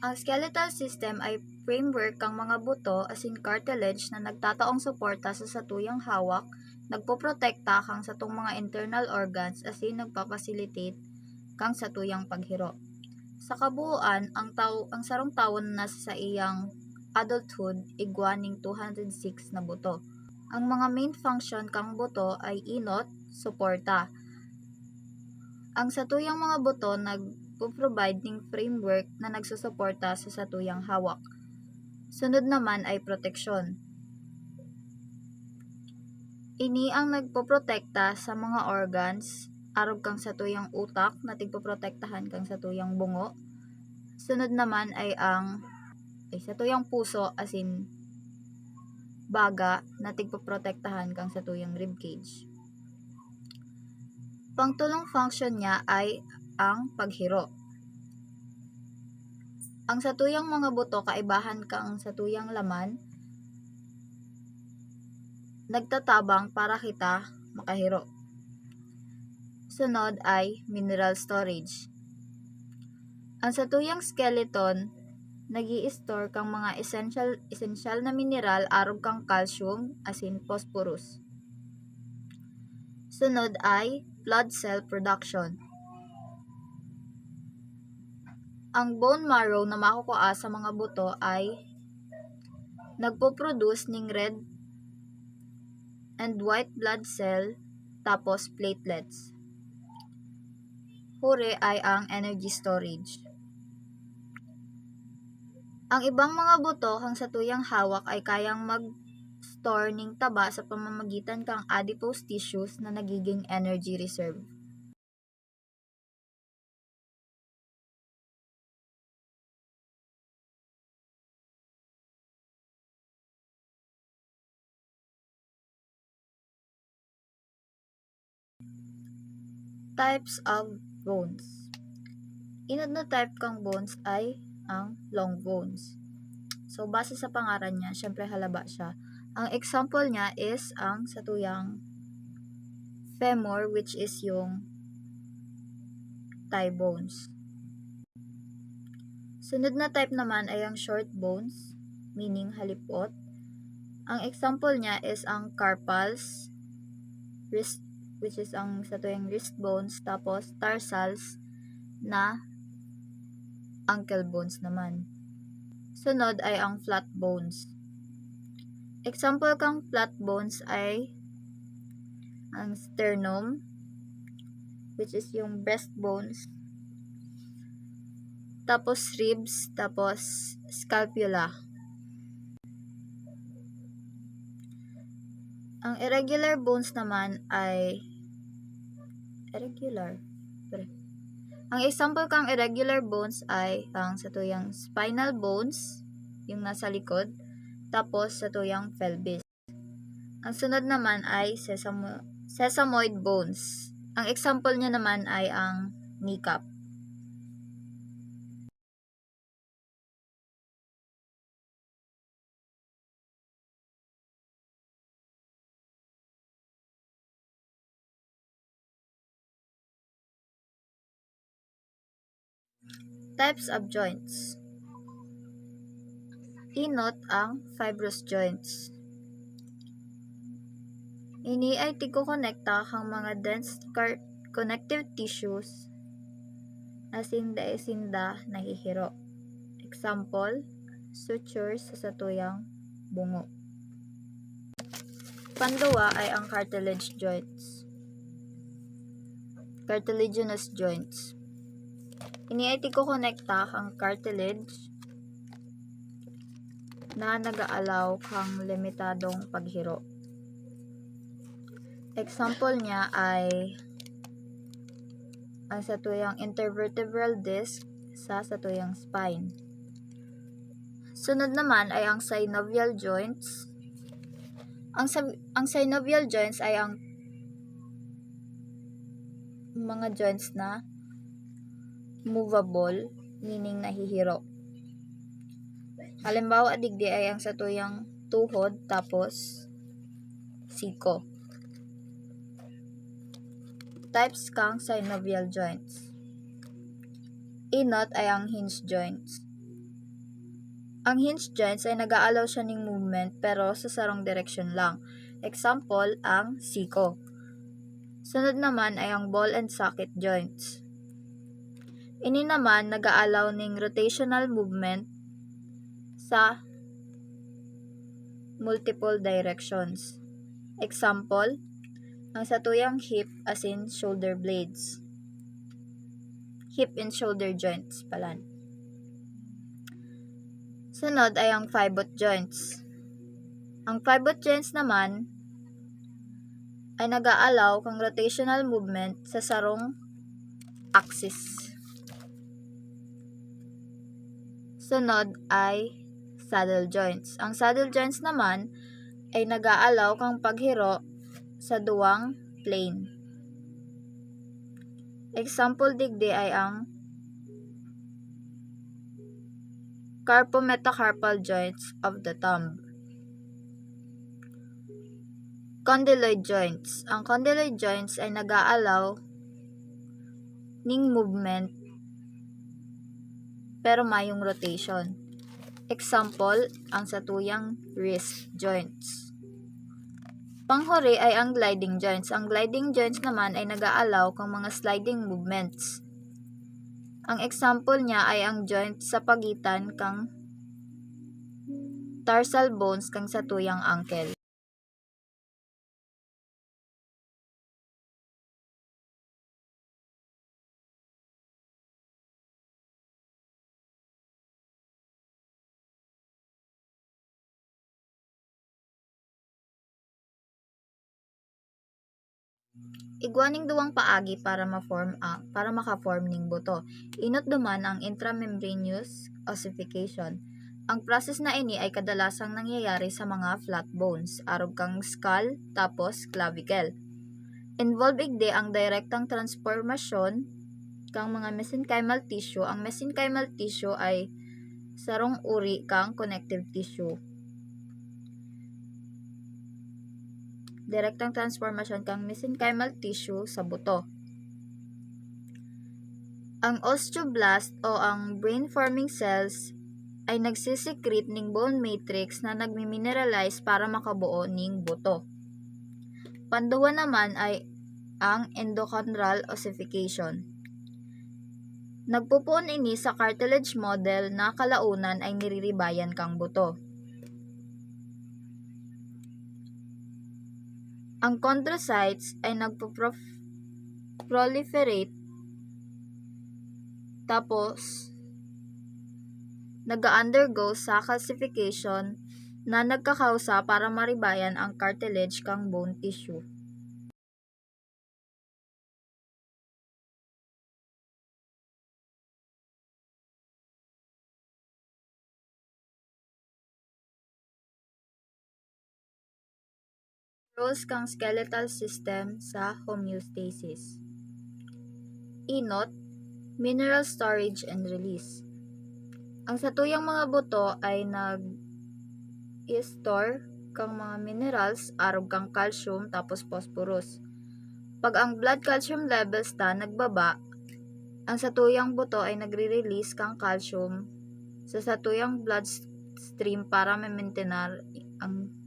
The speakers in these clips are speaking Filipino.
Ang skeletal system ay framework kang mga buto as in cartilage na nagtataong suporta sa satuyang hawak, nagpoprotekta kang sa tong mga internal organs as in nagpapacilitate kang satuyang paghiro. Sa kabuuan, ang sarong tawon na sa iyang adulthood igwaning 206 na buto. Ang mga main function kang buto ay inot, suporta. Ang satuyang mga buto nagpo-provide ning framework na nagsusuporta sa satuyang hawak. Sunod naman ay proteksyon. Ini ang nagpoprotekta sa mga organs, arog kang satuyang utak na tigpoprotektahan kang satuyang bungo. Sunod naman ay satuyang puso as in baga na tigpoprotektahan kang satuyang ribcage. Pangtulong function niya ay ang paghiro. Ang satuyang mga buto kaibahan kang satuyang laman nagtatabang para kita makahiro. Sunod ay mineral storage. Ang satuyang skeleton nag-i-store kang mga essential na mineral arog kang calcium as in phosphorus. Sunod ay blood cell production. Ang bone marrow na makukuha sa mga buto ay nagpo-produce ning red and white blood cell tapos platelets. Huri ay ang energy storage. Ang ibang mga buto kang satuyang hawak ay kayang mag-store ning taba sa pamamagitan kang adipose tissues na nagiging energy reserve. Types of bones. Inad na type kang bones ay ang long bones. So, base sa pangaran niya, syempre halaba siya. Ang example niya is ang satuyang femur, which is yung thigh bones. Sunod na type naman ay ang short bones, meaning halipot. Ang example niya is ang carpals, wrist, which is ang satuyang wrist bones, tapos tarsals na ankle bones naman. Sunod ay ang flat bones. Example kang flat bones ay ang sternum, which is yung breastbones, tapos ribs, tapos scapula. Ang irregular bones naman ay ang example kang irregular bones ay ang satuyang spinal bones, yung nasa likod, tapos satuyang pelvis. Ang sunod naman ay sesamoid bones. Ang example niya naman ay ang kneecap. Types of joints. Inot ang fibrous joints. Ini ay tigko-konekta kang mga dense connective tissues as in daisinda nahihiro. Example, sutures sa satuyang bungo. Panduwa ay ang cartilage joints. Cartilaginous joints. Ini ay tigko-konekta kang cartilage na nag-aalaw kang limitadong paghiro. Example niya ay ang satuyang intervertebral disc sa satuyang spine. Sunod naman ay ang synovial joints. Ang synovial joints ay ang mga joints na movable, meaning nahihiro. Halimbawa, digdi ay ang satuyang tuhod tapos siko. Types kang synovial joints. Inot ay ang hinge joints. Ang hinge joints ay nag-aalaw siya ng movement pero sa sarong direction lang. Example, ang siko. Sunod naman ay ang ball and socket joints. Ini naman nag-aalaw ng rotational movement sa multiple directions. Example, ang satuyang hip as in shoulder blades. Hip and shoulder joints pala. Sunod ay ang pivot joints. Ang pivot joints naman ay nag-aalaw kang rotational movement sa sarong axis. Sunod ay saddle joints. Ang saddle joints naman ay nag-aalaw kang paghiro sa duwang plane. Example digdi ay ang carpometacarpal joints of the thumb. Condyloid joints. Ang condyloid joints ay nag-aalaw ng movement pero mayong rotation. Example, ang satuyang wrist joints. Panghuri ay ang gliding joints. Ang gliding joints naman ay nag-aalaw kang mga sliding movements. Ang example niya ay ang joint sa pagitan kang tarsal bones kang satuyang ankle. Igwaning duwang paagi para maka-form ning buto. Inot duman ang intramembranous ossification. Ang process na ini ay kadalasang nangyayari sa mga flat bones, arog kang skull tapos clavicle. Involved igde ang direktang transformasyon kang mga mesenchymal tissue. Ang mesenchymal tissue ay sarong uri kang connective tissue. Direktang transformasyon kang mesenchymal tissue sa buto. Ang osteoblast o ang brain-forming cells ay nagsisekret ning bone matrix na nagmi-mineralize para makabuo ning buto. Panduwa naman ay ang endochondral ossification. Nagpupuon ini sa cartilage model na kalaunan ay niriribayan kang buto. Ang chondrocytes ay nagpo-proliferate tapos nag-undergo sa calcification na nagkakausa para maribayan ang cartilage kang bone tissue. Roles kang skeletal system sa homeostasis. Inot, mineral storage and release. Ang satuyang mga buto ay nag-store kang mga minerals, arog kang calcium tapos phosphorus. Pag ang blood calcium levels ta nagbaba, ang satuyang buto ay nagre-release kang calcium sa satuyang bloodstream para ma-maintain ang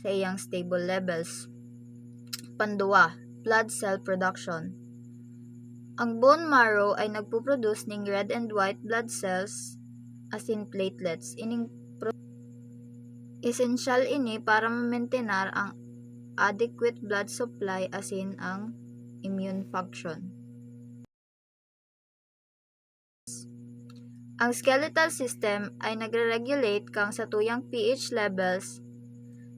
sa iyang stable levels. Panduwa, blood cell production. Ang bone marrow ay nagpo-produce ng red and white blood cells as in platelets. Essential ini para ma-maintain ang adequate blood supply as in ang immune function. Ang skeletal system ay nagre-regulate kang satuyang pH levels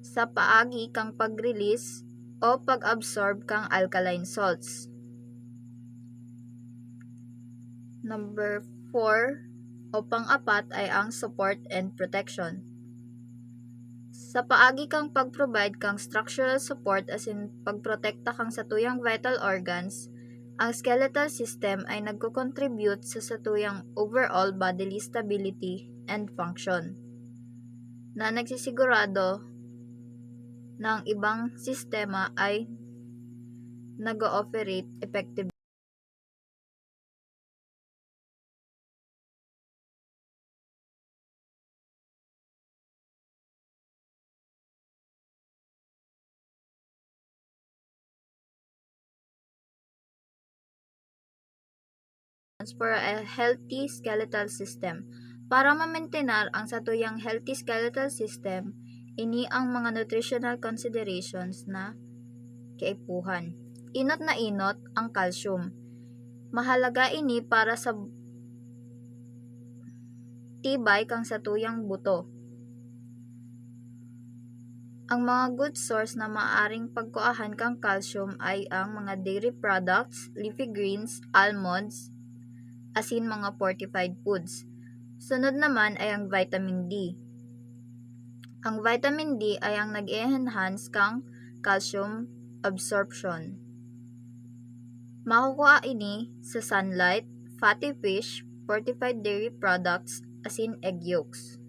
sa paagi kang pag-release o pag-absorb kang alkaline salts. Number 4 o pang-apat ay ang support and protection. Sa paagi kang pag-provide kang structural support as in pagprotekta kang satuyang vital organs, ang skeletal system ay nagko-contribute sa satuyang overall bodily stability and function na nagsisigurado na ang ibang sistema ay nag-ooperate effectively. for a healthy skeletal system. Para ma-maintain ang satuyang healthy skeletal system, ini ang mga nutritional considerations na kaipuhan. Inot na inot ang calcium. Mahalaga ini para sa tibay kang satuyang buto. Ang mga good source na maaring pagkuahan kang calcium ay ang mga dairy products, leafy greens, almonds, asin mga fortified foods. Sunod naman ay ang vitamin D. Ang vitamin D ay ang nag-enhance kang calcium absorption. Makukuha ini sa sunlight, fatty fish, fortified dairy products, asin egg yolks.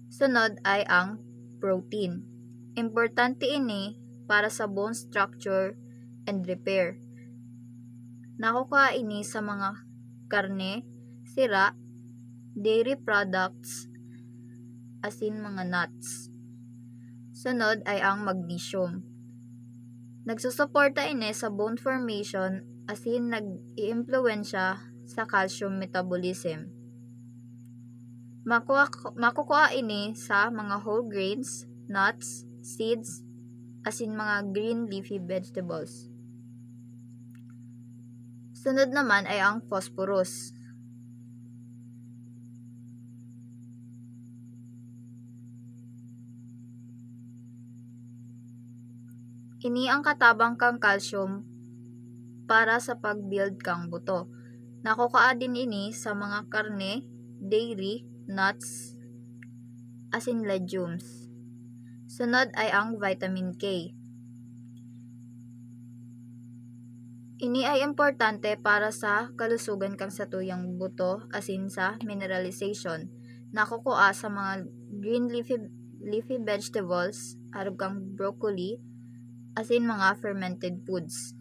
Sunod ay ang protein. Importante ini para sa bone structure and repair. Nakukuha ini sa mga karne, sira, dairy products, asin mga nuts. Sunod ay ang magnesium. Nagsusuporta ini sa bone formation asin nag-iimpluwensya sa calcium metabolism. Makukuha ini sa mga whole grains, nuts, seeds, asin mga green leafy vegetables. Sunod naman ay ang phosphorus. Ini ang katabang kang calcium para sa pag-build kang buto. Nakukuha din ini sa mga karne, dairy, nuts, asin legumes. Sunod ay ang vitamin K. Ini ay importante para sa kalusugan kang satuyang buto asin sa mineralization. Nakukuha sa mga green leafy vegetables, arog kang broccoli, asin mga fermented foods.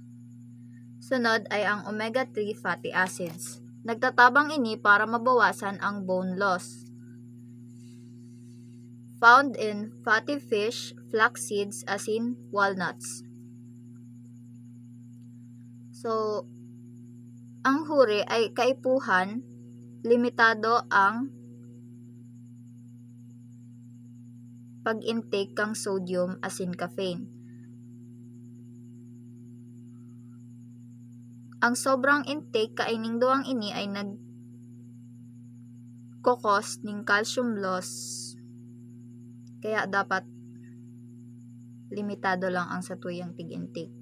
Sunod ay ang omega-3 fatty acids. Nagtatabang ini para mabawasan ang bone loss. Found in fatty fish, flax seeds, asin walnuts. So, ang huri ay kaipuhan, limitado ang pag-intake kang sodium asin caffeine. Ang sobrang intake kaining duwang ini ay nagkokos ng calcium loss. Kaya dapat limitado lang ang satuyang tig-intake.